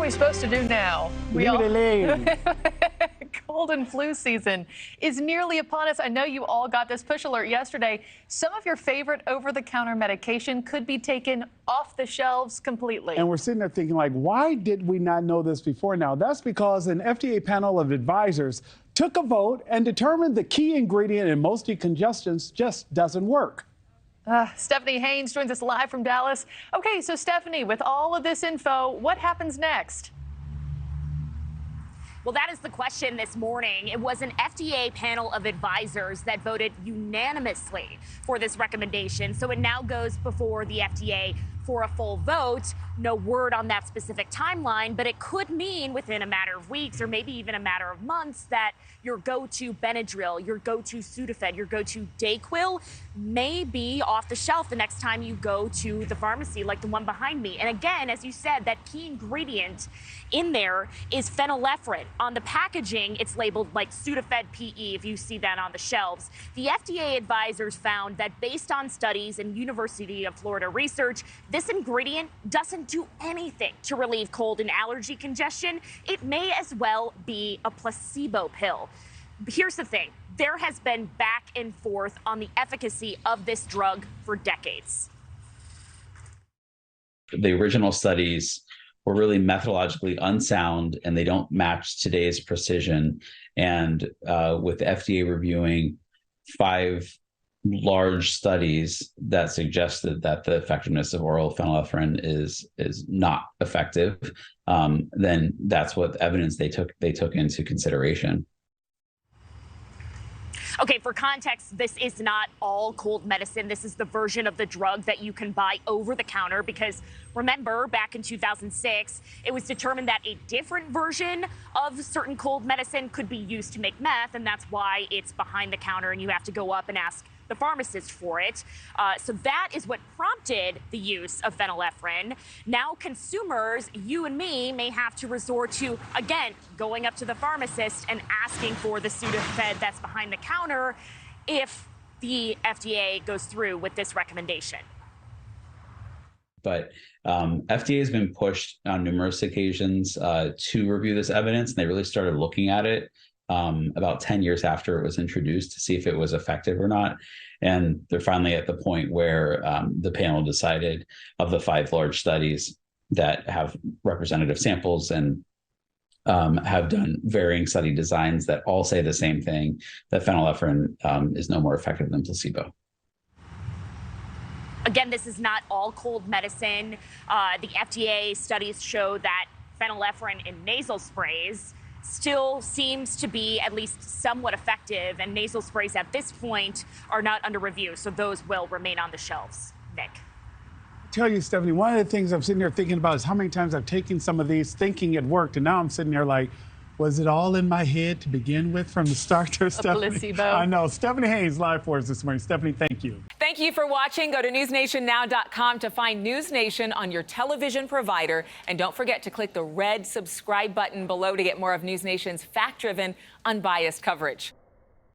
we supposed to do now? Cold and flu season is nearly upon us. I know you all got this push alert yesterday. Some of your favorite over-the-counter medication could be taken off the shelves completely. And we're sitting there thinking, like, why did we not know this before now? That's because an FDA panel of advisors took a vote and determined the key ingredient in most decongestants just doesn't work. Stephanie Haynes joins us live from Dallas. Okay, so Stephanie, with all of this info, what happens next? Well, that is the question this morning. It was an FDA panel of advisors that voted unanimously for this recommendation. So it now goes before the FDA for a full vote. No word on that specific timeline, but it could mean within a matter of weeks or maybe even a matter of months that your go-to Benadryl, your go-to Sudafed, your go-to Nyquil may be off the shelf the next time you go to the pharmacy, like the one behind me. And again, as you said, that key ingredient in there is phenylephrine. On the packaging, it's labeled like Sudafed PE if you see that on the shelves. The FDA advisors found that based on studies and University of Florida research, this ingredient doesn't do anything to relieve cold and allergy congestion. It may as well be a placebo pill. Here's the thing. There has been back and forth on the efficacy of this drug for decades. The original studies were really methodologically unsound, and they don't match today's precision. And with the FDA reviewing 5 large studies that suggested that the effectiveness of oral phenylephrine is not effective, then that's what evidence they took into consideration. Okay, for context, this is not all cold medicine. This is the version of the drug that you can buy over the counter because remember, back in 2006, it was determined that a different version of certain cold medicine could be used to make meth, and that's why it's behind the counter and you have to go up and ask the pharmacist for it. So that is what prompted the use of phenylephrine. Now consumers, you and me, may have to resort to, again, going up to the pharmacist and asking for the Sudafed that's behind the counter if the FDA goes through with this recommendation. But FDA has been pushed on numerous occasions to review this evidence, and they really started looking at it about 10 years after it was introduced to see if it was effective or not. And they're finally at the point where the panel decided, of the 5 large studies that have representative samples and have done varying study designs that all say the same thing, that phenylephrine is no more effective than placebo. Again, this is not all cold medicine. The FDA studies show that phenylephrine in nasal sprays still seems to be at least somewhat effective, and nasal sprays at this point are not under review, so those will remain on the shelves. Nick. I tell you, Stephanie, one of the things I'm sitting here thinking about is how many times I've taken some of these thinking it worked, and now I'm sitting there like, was it all in my head to begin with from the start to Stephanie? A placebo. I know. Stephanie Haynes live for us this morning. Stephanie, thank you. Thank you for watching. Go to newsnationnow.com to find NewsNation on your television provider. And don't forget to click the red subscribe button below to get more of NewsNation's fact-driven, unbiased coverage.